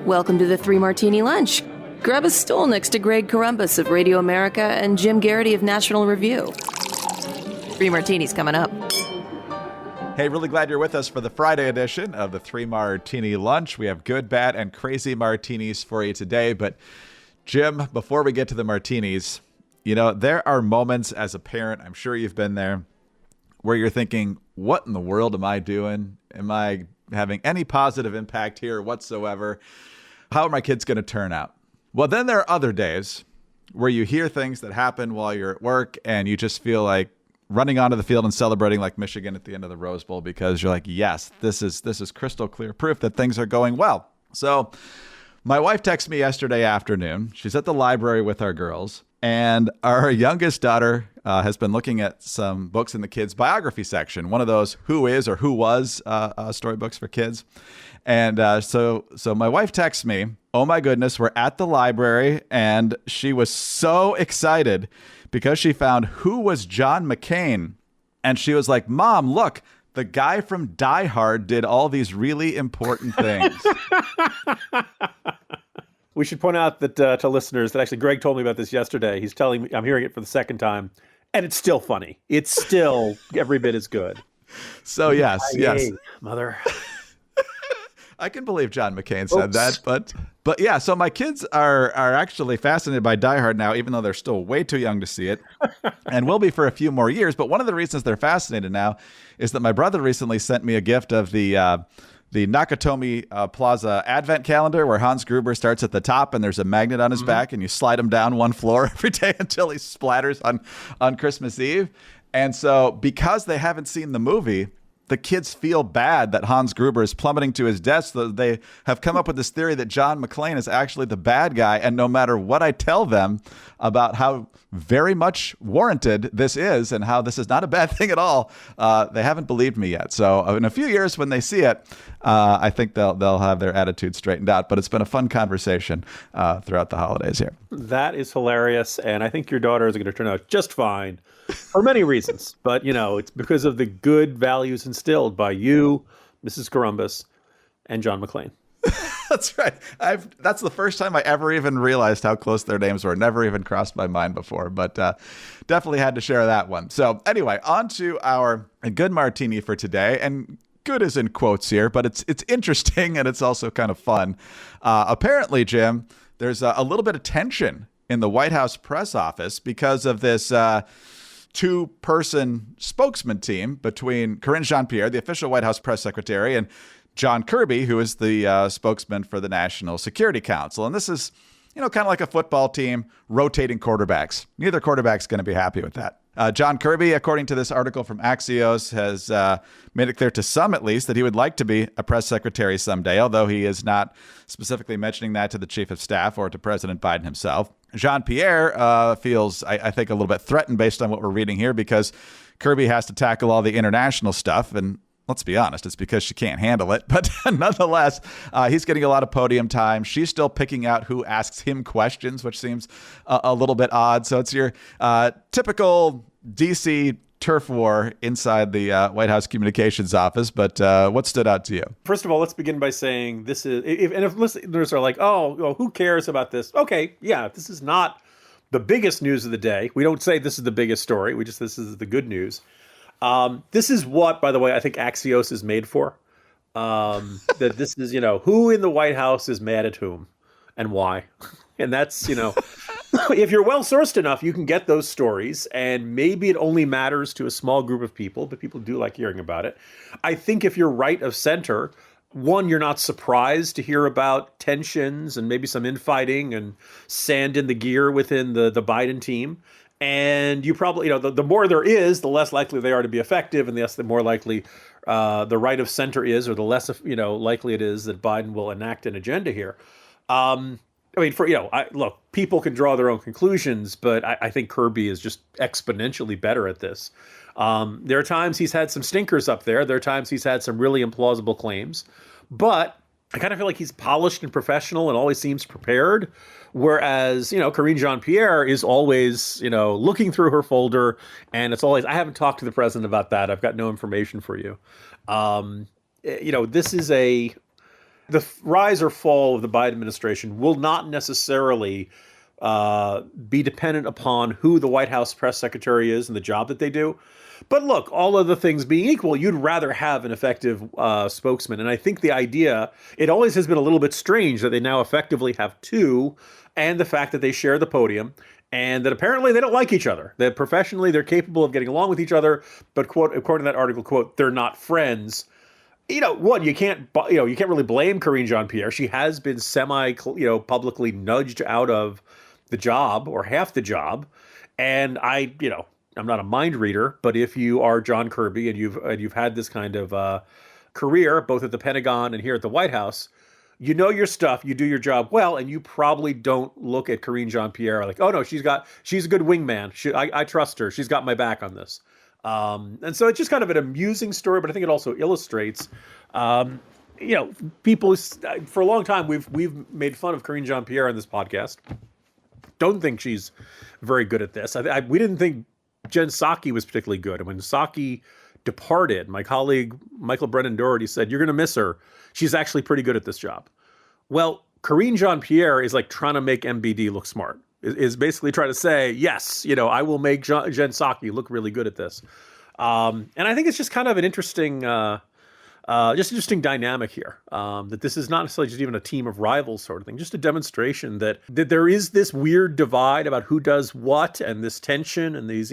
Welcome to the Three Martini Lunch. Grab a stool next to Greg Columbus of Radio America and Jim Garrity of National Review. Three Martinis coming up. Hey, really glad you're with us for the Friday edition of the Three Martini Lunch. We have good, bad, and crazy martinis for you today. But Jim, before we get to the martinis, you know, there are moments as a parent, I'm sure you've been there, where you're thinking, what in the world am I doing? Am I having any positive impact here whatsoever? How are my kids going to turn out? Well, then there are other days where you hear things that happen while you're at work and you just feel like running onto the field and celebrating like Michigan at the end of the Rose Bowl because you're like, yes, this is crystal clear proof that things are going well. So my wife texted me yesterday afternoon. She's at the library with our girls, and our youngest daughter has been looking at some books in the kids' biography section, one of those who is or who was storybooks for kids. And so my wife texts me, oh my goodness, we're at the library, and she was so excited because she found Who Was John McCain? And she was like, Mom, look, the guy from Die Hard did all these really important things. We should point out that to listeners that actually Greg told me about this yesterday. He's telling me, I'm hearing it for the second time, and it's still funny. It's still every bit as good. So yes. Mother. I can believe John McCain said that, but yeah, so my kids are actually fascinated by Die Hard now, even though they're still way too young to see it, and will be for a few more years. But one of the reasons they're fascinated now is that my brother recently sent me a gift of the Nakatomi Plaza Advent calendar, where Hans Gruber starts at the top and there's a magnet on his back, and you slide him down one floor every day until he splatters on Christmas Eve. And so because they haven't seen the movie, the kids feel bad that Hans Gruber is plummeting to his death. So they have come up with this theory that John McClane is actually the bad guy. And no matter what I tell them about how very much warranted this is and how this is not a bad thing at all, they haven't believed me yet. So in a few years when they see it, I think they'll have their attitude straightened out. But it's been a fun conversation throughout the holidays here. That is hilarious. And I think your daughter is going to turn out just fine. For many reasons, but it's because of the good values instilled by you, Mrs. Columbus, and John McClane. That's right. That's the first time I ever even realized how close their names were. Never even crossed my mind before, but definitely had to share that one. So anyway, on to our good martini for today, and good is in quotes here, but it's interesting and it's also kind of fun. Apparently, Jim, there's a little bit of tension in the White House press office because of this two-person spokesman team between Karine Jean-Pierre, the official White House press secretary, and John Kirby, who is the spokesman for the National Security Council. And this is, kind of like a football team rotating quarterbacks. Neither quarterback's going to be happy with that. John Kirby, according to this article from Axios, has made it clear to some, at least, that he would like to be a press secretary someday, although he is not specifically mentioning that to the chief of staff or to President Biden himself. Jean-Pierre feels, I think, a little bit threatened based on what we're reading here because Kirby has to tackle all the international stuff. And let's be honest, it's because she can't handle it. But nonetheless, he's getting a lot of podium time. She's still picking out who asks him questions, which seems a little bit odd. So it's your typical D.C. turf war inside the White House communications office. But what stood out to you? First of all, let's begin by saying this is, if listeners are like, oh, who cares about this? Okay, yeah, this is not the biggest news of the day. We don't say this is the biggest story. This is the good news. This is what, by the way, I think Axios is made for. That this is, who in the White House is mad at whom and why. And that's, if you're well sourced enough, you can get those stories, and maybe it only matters to a small group of people, but people do like hearing about it. I think if you're right of center, one, you're not surprised to hear about tensions and maybe some infighting and sand in the gear within the Biden team. And you probably, the more there is, the less likely they are to be effective, and the more likely the right of center is, or the less, likely it is that Biden will enact an agenda here. Look, people can draw their own conclusions, but I think Kirby is just exponentially better at this. There are times he's had some stinkers up there. There are times he's had some really implausible claims, but I kind of feel like he's polished and professional and always seems prepared. Whereas, Karine Jean-Pierre is always, looking through her folder, and it's always, I haven't talked to the president about that. I've got no information for you. This is The rise or fall of the Biden administration will not necessarily be dependent upon who the White House press secretary is and the job that they do. But look, all other things being equal, you'd rather have an effective spokesman. And I think the idea, it always has been a little bit strange that they now effectively have two, and the fact that they share the podium, and that apparently they don't like each other. That professionally they're capable of getting along with each other, but quote, according to that article, quote, they're not friends. One, you can't really blame Karine Jean-Pierre. She has been publicly nudged out of the job or half the job. And I'm not a mind reader, but if you are John Kirby and you've had this kind of career, both at the Pentagon and here at the White House, you know your stuff, you do your job well, and you probably don't look at Karine Jean-Pierre like, oh no, she's a good wingman. I trust her. She's got my back on this. And so it's just kind of an amusing story, but I think it also illustrates, people for a long time, we've made fun of Karine Jean-Pierre on this podcast. Don't think she's very good at this. We didn't think Jen Psaki was particularly good. And when Psaki departed, my colleague Michael Brennan Doherty said, you're going to miss her. She's actually pretty good at this job. Well, Karine Jean-Pierre is like trying to make MBD look smart. Is basically trying to say, yes, I will make Jen Psaki look really good at this. And I think it's just kind of an interesting dynamic here. That this is not necessarily just even a team of rivals sort of thing, just a demonstration that there is this weird divide about who does what, and this tension and these,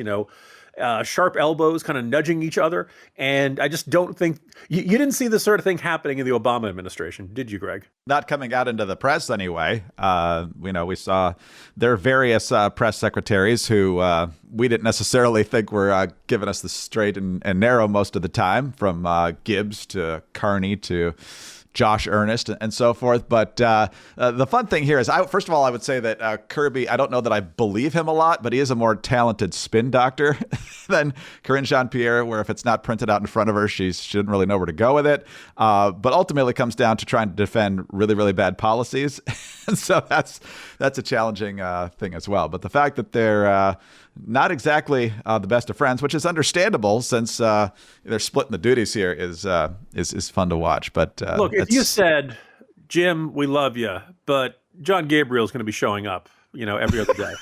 sharp elbows kind of nudging each other. And I just don't think you didn't see this sort of thing happening in the Obama administration, did you, Greg? Not coming out into the press anyway. We saw their various press secretaries who we didn't necessarily think were giving us the straight and narrow most of the time, from Gibbs to Carney to Josh Earnest and so forth. But the fun thing here is, first of all, I would say that Kirby, I don't know that I believe him a lot, but he is a more talented spin doctor than Karine Jean-Pierre, where if it's not printed out in front of her, she shouldn't really know where to go with it. But ultimately it comes down to trying to defend really, really bad policies. And so that's a challenging thing as well. But the fact that they're not exactly the best of friends, which is understandable since they're splitting the duties here, is fun to watch. But look, if you said, Jim, we love you, but John Gabriel's going to be showing up, every other day.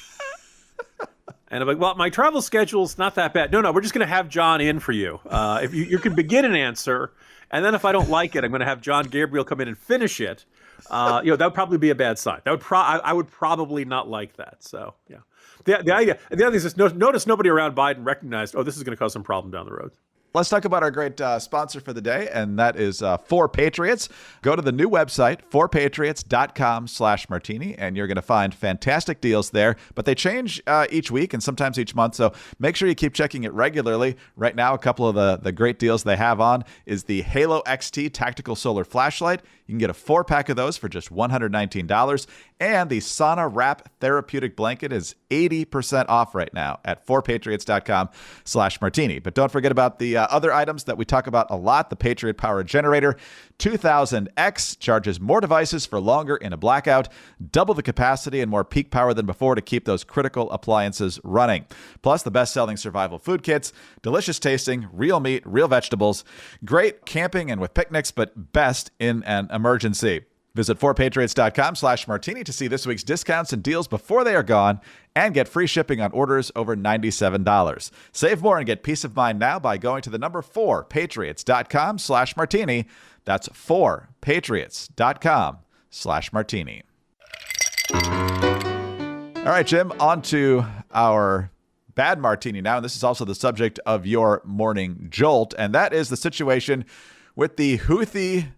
And I'm like, well, my travel schedule's not that bad. No, we're just going to have John in for you. If you can begin an answer, and then if I don't like it, I'm going to have John Gabriel come in and finish it. That would probably be a bad sign. I would probably not like that. So, yeah. The idea, and the other thing is, notice nobody around Biden recognized, this is going to cause some problem down the road. Let's talk about our great sponsor for the day, and that is 4Patriots. Go to the new website, 4patriots.com/martini, and you're going to find fantastic deals there. But they change each week and sometimes each month, so make sure you keep checking it regularly. Right now, a couple of the great deals they have on is the Halo XT Tactical Solar Flashlight. You can get a 4-pack of those for just $119. And the Sauna Wrap Therapeutic Blanket is 80% off right now at 4patriots.com/martini. But don't forget about the other items that we talk about a lot. The Patriot Power Generator 2000X charges more devices for longer in a blackout, double the capacity and more peak power than before to keep those critical appliances running. Plus, the best-selling survival food kits, delicious tasting, real meat, real vegetables, great camping and with picnics, but best in an emergency. Visit 4patriots.com/martini to see this week's discounts and deals before they are gone, and get free shipping on orders over $97. Save more and get peace of mind now by going to the number 4patriots.com/martini. That's 4patriots.com/martini. All right, Jim, on to our bad martini now. And this is also the subject of your morning jolt. And that is the situation with the Houthi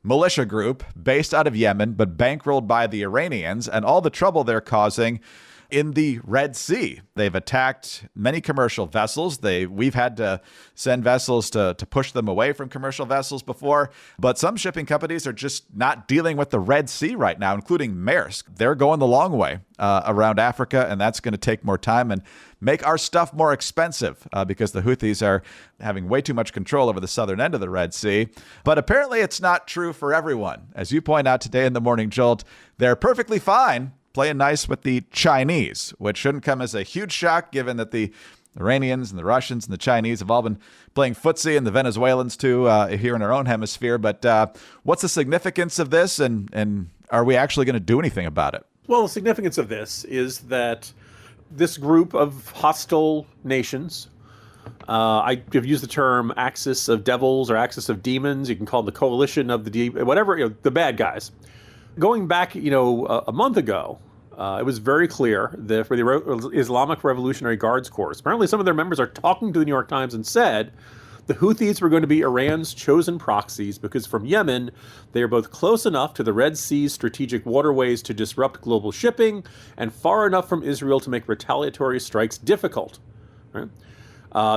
militia group based out of Yemen, but bankrolled by the Iranians, and all the trouble they're causing in the Red Sea. They've attacked many commercial vessels. We've had to send vessels to push them away from commercial vessels before, but some shipping companies are just not dealing with the Red Sea right now, including Maersk. They're going the long way around Africa, and that's going to take more time and make our stuff more expensive because the Houthis are having way too much control over the southern end of the Red Sea. But apparently it's not true for everyone. As you point out today in the Morning Jolt, they're perfectly fine playing nice with the Chinese, which shouldn't come as a huge shock given that the The Iranians and the Russians and the Chinese have all been playing footsie, and the Venezuelans too here in our own hemisphere. But what's the significance of this, and are we actually going to do anything about it? Well, the significance of this is that this group of hostile nations, I've used the term axis of devils or axis of demons. You can call it the coalition of the bad guys. Going back, a month ago, it was very clear that for the Islamic Revolutionary Guards Corps, apparently some of their members are talking to the New York Times and said the Houthis were going to be Iran's chosen proxies because from Yemen, they are both close enough to the Red Sea's strategic waterways to disrupt global shipping and far enough from Israel to make retaliatory strikes difficult. Right?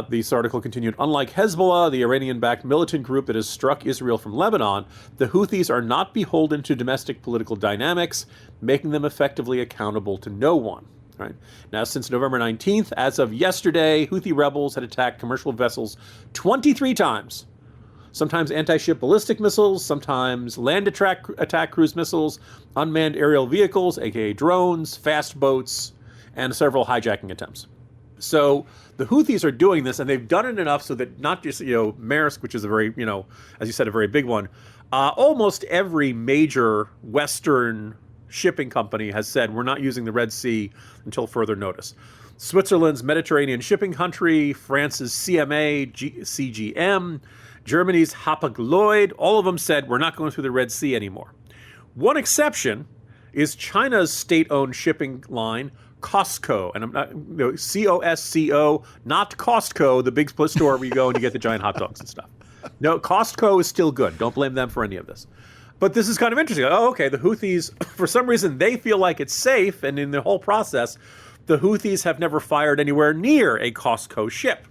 This article continued, unlike Hezbollah, the Iranian-backed militant group that has struck Israel from Lebanon, the Houthis are not beholden to domestic political dynamics, making them effectively accountable to no one. Right. Now, since November 19th, as of yesterday, Houthi rebels had attacked commercial vessels 23 times. Sometimes anti-ship ballistic missiles, sometimes land attack cruise missiles, unmanned aerial vehicles, aka drones, fast boats, and several hijacking attempts. So the Houthis are doing this, and they've done it enough so that not just, Maersk, which is a very, as you said, a very big one, almost every major Western shipping company has said we're not using the Red Sea until further notice. Switzerland's Mediterranean shipping country, France's CMA, CGM, Germany's Hapag-Lloyd, all of them said we're not going through the Red Sea anymore. One exception is China's state-owned shipping line, Costco, and I'm not, Costco, not Costco, the big split store where you go and you get the giant hot dogs and stuff. No, Costco is still good. Don't blame them for any of this. But this is kind of interesting. Oh, okay, the Houthis, for some reason, they feel like it's safe, and in the whole process, the Houthis have never fired anywhere near a Costco ship.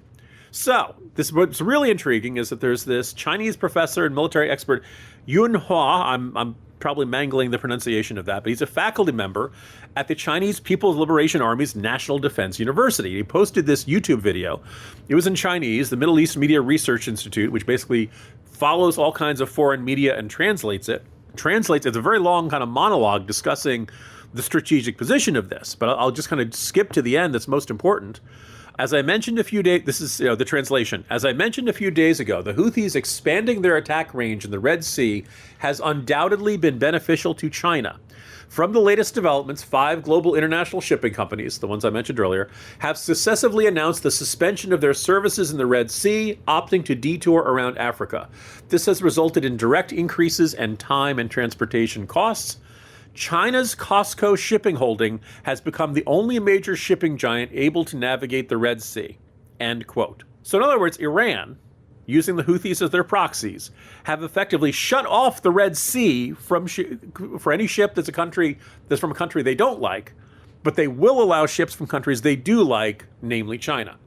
So, what's really intriguing is that there's this Chinese professor and military expert, Yun Hua, I'm probably mangling the pronunciation of that, but he's a faculty member at the Chinese People's Liberation Army's National Defense University. He posted this YouTube video. It was in Chinese, the Middle East Media Research Institute, which basically follows all kinds of foreign media and translates it. It's a very long kind of monologue discussing the strategic position of this, but I'll just kind of skip to the end that's most important. As I mentioned a few days, this is the translation. As I mentioned a few days ago, the Houthis expanding their attack range in the Red Sea has undoubtedly been beneficial to China. From the latest developments, 5 global international shipping companies, the ones I mentioned earlier, have successively announced the suspension of their services in the Red Sea, opting to detour around Africa. This has resulted in direct increases in time and transportation costs. China's Costco shipping holding has become the only major shipping giant able to navigate the Red Sea. End quote. So in other words, Iran, using the Houthis as their proxies, have effectively shut off the Red Sea for any ship that's from a country they don't like, but they will allow ships from countries they do like, namely China.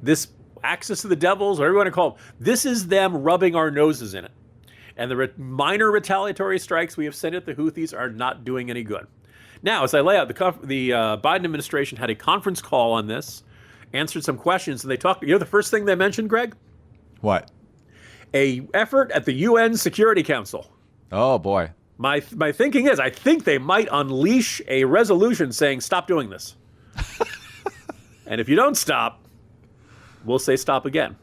This axis of the devils, whatever you want to call them, this is them rubbing our noses in it. And the minor retaliatory strikes we have sent at the Houthis are not doing any good. Now, as I lay out, the Biden administration had a conference call on this, answered some questions, and they talked. The first thing they mentioned, Greg? What? A effort at the UN Security Council. Oh, boy. My thinking is, I think they might unleash a resolution saying, stop doing this. And if you don't stop, we'll say stop again.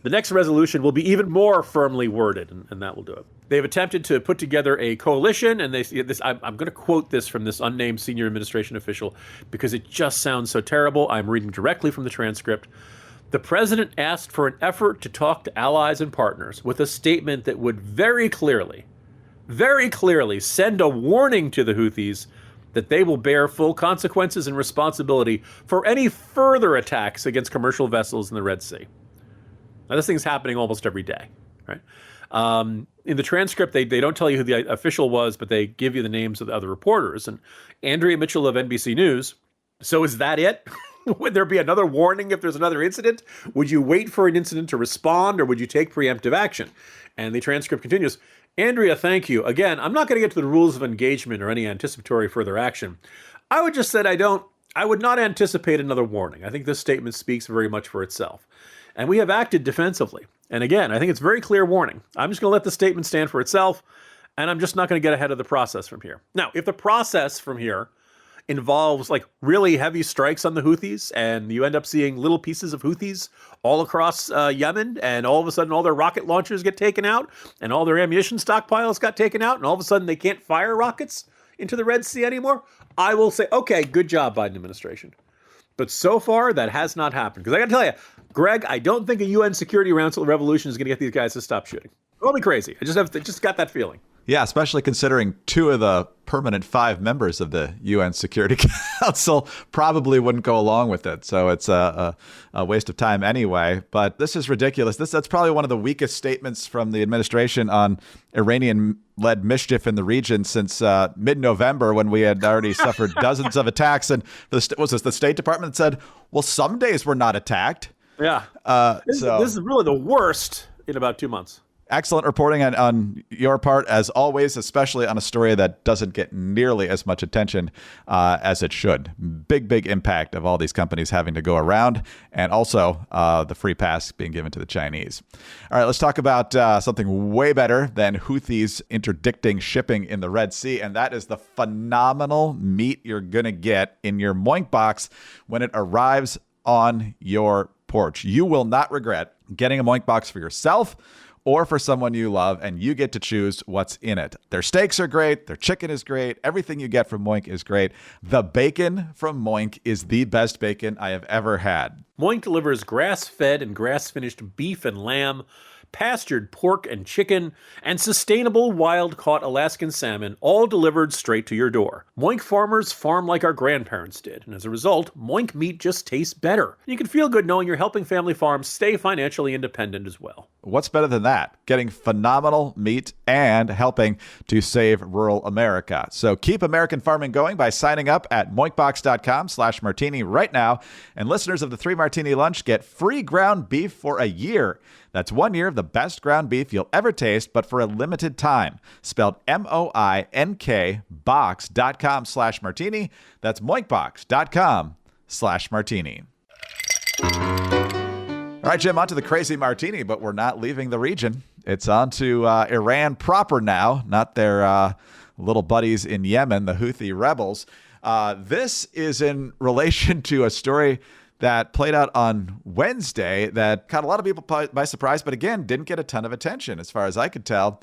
The next resolution will be even more firmly worded, and that will do it. They've attempted to put together a coalition, and I'm going to quote this from this unnamed senior administration official because it just sounds so terrible. I'm reading directly from the transcript. The president asked for an effort to talk to allies and partners with a statement that would very clearly send a warning to the Houthis that they will bear full consequences and responsibility for any further attacks against commercial vessels in the Red Sea. Now, this thing's happening almost every day, right? In the transcript, they don't tell you who the official was, but they give you the names of the other reporters. And Andrea Mitchell of NBC News, so is that it? Would there be another warning if there's another incident? Would you wait for an incident to respond, or would you take preemptive action? And the transcript continues, Andrea, thank you. Again, I'm not going to get to the rules of engagement or any anticipatory further action. I would just say I would not anticipate another warning. I think this statement speaks very much for itself. And we have acted defensively. And again, I think it's very clear warning. I'm just going to let the statement stand for itself, and I'm just not going to get ahead of the process from here. Now, if the process from here involves like really heavy strikes on the Houthis, and you end up seeing little pieces of Houthis all across Yemen, and all of a sudden all their rocket launchers get taken out, and all their ammunition stockpiles got taken out, and all of a sudden they can't fire rockets into the Red Sea anymore, I will say, okay, good job, Biden administration. But so far, that has not happened. Because I got to tell you, Greg, I don't think a UN security revolution is going to get these guys to stop shooting. It'll be crazy. I just got that feeling. Yeah, especially considering 2 of the permanent 5 members of the UN Security Council probably wouldn't go along with it. So it's a waste of time anyway. But this is ridiculous. That's probably one of the weakest statements from the administration on Iranian-led mischief in the region since mid-November, when we had already suffered dozens of attacks. And the State Department said, well, some days we're not attacked. Yeah. This is really the worst in about 2 months. Excellent reporting on your part, as always, especially on a story that doesn't get nearly as much attention as it should. Big impact of all these companies having to go around, and also the free pass being given to the Chinese. All right, let's talk about something way better than Houthis interdicting shipping in the Red Sea, and that is the phenomenal meat you're going to get in your Moink box when it arrives on your porch. You will not regret getting a Moink box for yourself or for someone you love, and you get to choose what's in it. Their steaks are great. Their chicken is great. Everything you get from Moink is great. The bacon from Moink is the best bacon I have ever had. Moink delivers grass-fed and grass-finished beef and lamb, pastured pork and chicken, and sustainable wild-caught Alaskan salmon, all delivered straight to your door. Moink farmers farm like our grandparents did, and as a result, Moink meat just tastes better. You can feel good knowing you're helping family farms stay financially independent as well. What's better than that? Getting phenomenal meat and helping to save rural America. So keep American farming going by signing up at moinkbox.com/martini right now. And listeners of the 3 Martini Lunch get free ground beef for a year. That's 1 year of the best ground beef you'll ever taste, but for a limited time. Spelled MOINK box.com/martini. That's moinkbox.com/martini. All right, Jim, on to the crazy martini, but we're not leaving the region. It's on to Iran proper now, not their little buddies in Yemen, the Houthi rebels. This is in relation to a story that played out on Wednesday that caught a lot of people by surprise, but again, didn't get a ton of attention as far as I could tell.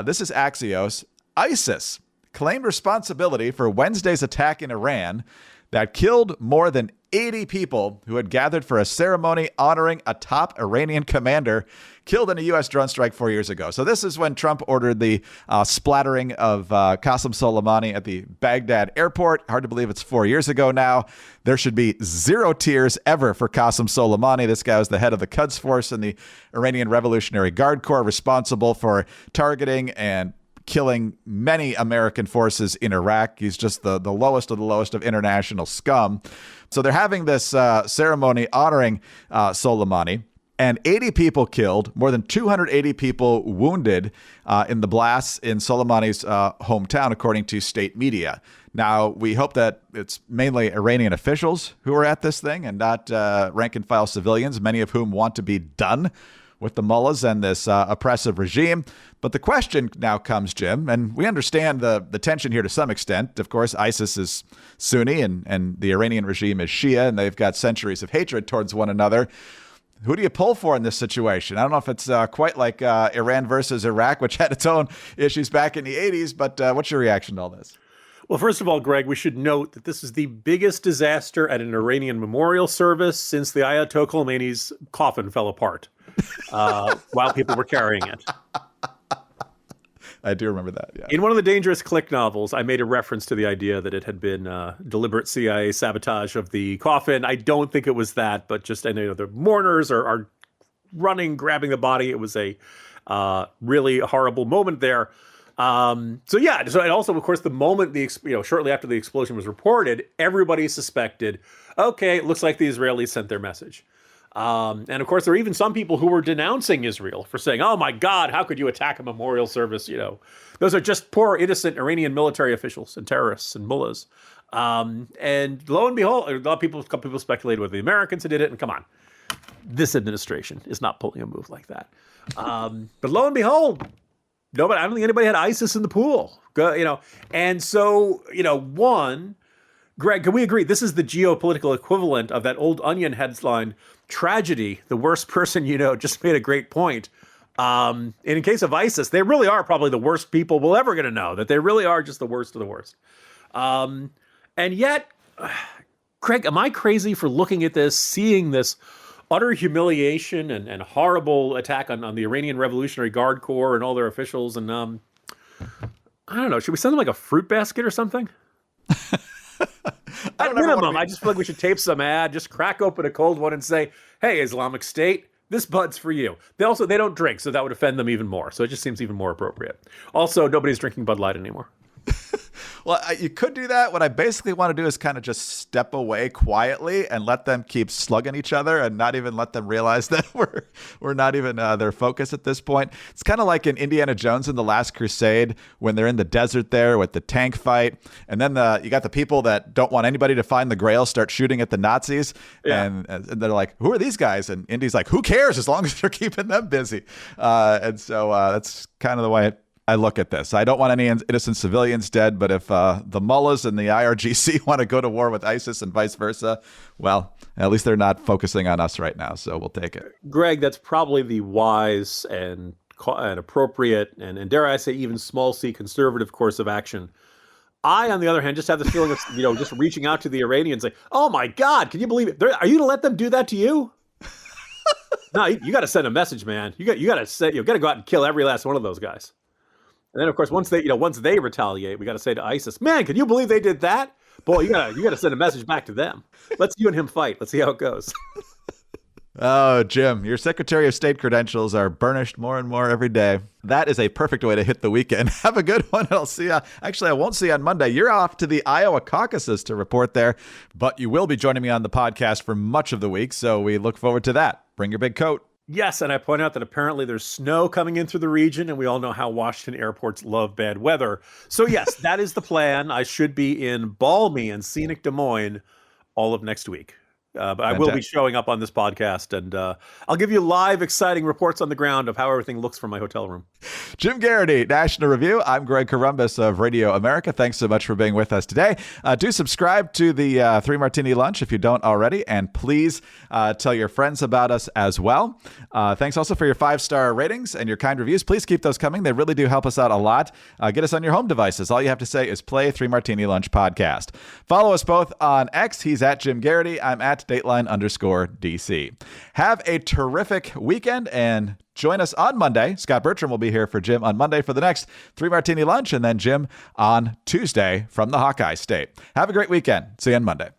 This is Axios. ISIS claimed responsibility for Wednesday's attack in Iran that killed more than 80 people who had gathered for a ceremony honoring a top Iranian commander killed in a U.S. drone strike 4 years ago. So this is when Trump ordered the splattering of Qasem Soleimani at the Baghdad airport. Hard to believe it's 4 years ago now. There should be 0 tears ever for Qasem Soleimani. This guy was the head of the Quds Force in the Iranian Revolutionary Guard Corps, responsible for targeting and killing many American forces in Iraq. He's just the lowest of the lowest of international scum. So they're having this ceremony honoring Soleimani, and 80 people killed, more than 280 people wounded in the blasts in Soleimani's hometown, according to state media. Now, we hope that it's mainly Iranian officials who are at this thing and not rank-and-file civilians, many of whom want to be done with the mullahs and this oppressive regime. But the question now comes, Jim, and we understand the tension here to some extent. Of course, ISIS is Sunni and the Iranian regime is Shia, and they've got centuries of hatred towards one another. Who do you pull for in this situation? I don't know if it's quite like Iran versus Iraq, which had its own issues back in the 80s, but what's your reaction to all this? Well, first of all, Greg, we should note that this is the biggest disaster at an Iranian memorial service since the Ayatollah Khomeini's coffin fell apart while people were carrying it. I do remember that, yeah. In one of the Dangerous Click novels, I made a reference to the idea that it had been deliberate CIA sabotage of the coffin. I don't think it was that, but just, I know the mourners are running, grabbing the body. It was a really horrible moment there. And also, of course, the moment shortly after the explosion was reported, everybody suspected, okay, it looks like the Israelis sent their message. And of course, there are even some people who were denouncing Israel for saying, oh my God, how could you attack a memorial service? Those are just poor, innocent Iranian military officials and terrorists and mullahs. And lo and behold, a lot of people speculated whether the Americans did it. And come on, this administration is not pulling a move like that. But lo and behold, I don't think anybody had ISIS in the pool. And so, Greg, can we agree this is the geopolitical equivalent of that old Onion headline, tragedy, the worst person you know, just made a great point. And in case of ISIS, they really are probably the worst people we're ever going to know, that they really are just the worst of the worst. And yet, Craig, am I crazy for looking at this, seeing this utter humiliation and horrible attack on the Iranian Revolutionary Guard Corps and all their officials? And I don't know, should we send them like a fruit basket or something? At minimum, I just feel like we should tape some ad, just crack open a cold one and say, hey, Islamic State, this bud's for you. They don't drink, so that would offend them even more. So it just seems even more appropriate. Also, nobody's drinking Bud Light anymore. Well, you could do that. What I basically want to do is kind of just step away quietly and let them keep slugging each other and not even let them realize that we're not even their focus at this point. It's kind of like in Indiana Jones in The Last Crusade when they're in the desert there with the tank fight. And then you got the people that don't want anybody to find the Grail start shooting at the Nazis. Yeah. And they're like, who are these guys? And Indy's like, who cares as long as they're keeping them busy? And so that's kind of the way I look at this. I don't want any innocent civilians dead, but if the mullahs and the IRGC want to go to war with ISIS and vice versa, well, at least they're not focusing on us right now, so we'll take it. Greg, that's probably the wise and appropriate and dare I say even small c conservative course of action. I, on the other hand, just have this feeling of just reaching out to the Iranians like, oh my God, can you believe it? Are you going to let them do that to you? No, you got to send a message, man. You got to go out and kill every last one of those guys. And then, of course, once they retaliate, we got to say to ISIS, man, can you believe they did that? Boy, you got to send a message back to them. Let's you and him fight. Let's see how it goes. Oh, Jim, your Secretary of State credentials are burnished more and more every day. That is a perfect way to hit the weekend. Have a good one. I'll see you. Actually, I won't see you on Monday. You're off to the Iowa caucuses to report there, but you will be joining me on the podcast for much of the week, so we look forward to that. Bring your big coat. Yes, and I point out that apparently there's snow coming in through the region, and we all know how Washington airports love bad weather. So yes, that is the plan. I should be in balmy and scenic Des Moines all of next week. But I will be showing up on this podcast, and I'll give you live, exciting reports on the ground of how everything looks from my hotel room. Jim Garrity, National Review. I'm Greg Corombos of Radio America. Thanks so much for being with us today. Do subscribe to the 3 Martini Lunch if you don't already, and please tell your friends about us as well. Thanks also for your 5-star ratings and your kind reviews. Please keep those coming. They really do help us out a lot. Get us on your home devices. All you have to say is play 3 Martini Lunch podcast. Follow us both on X. He's at Jim Garrity. I'm at Dateline_DC. Have a terrific weekend and join us on Monday. Scott Bertram will be here for Jim on Monday for the next 3 Martini Lunch, and then Jim on Tuesday from the Hawkeye State. Have a great weekend. See you on Monday.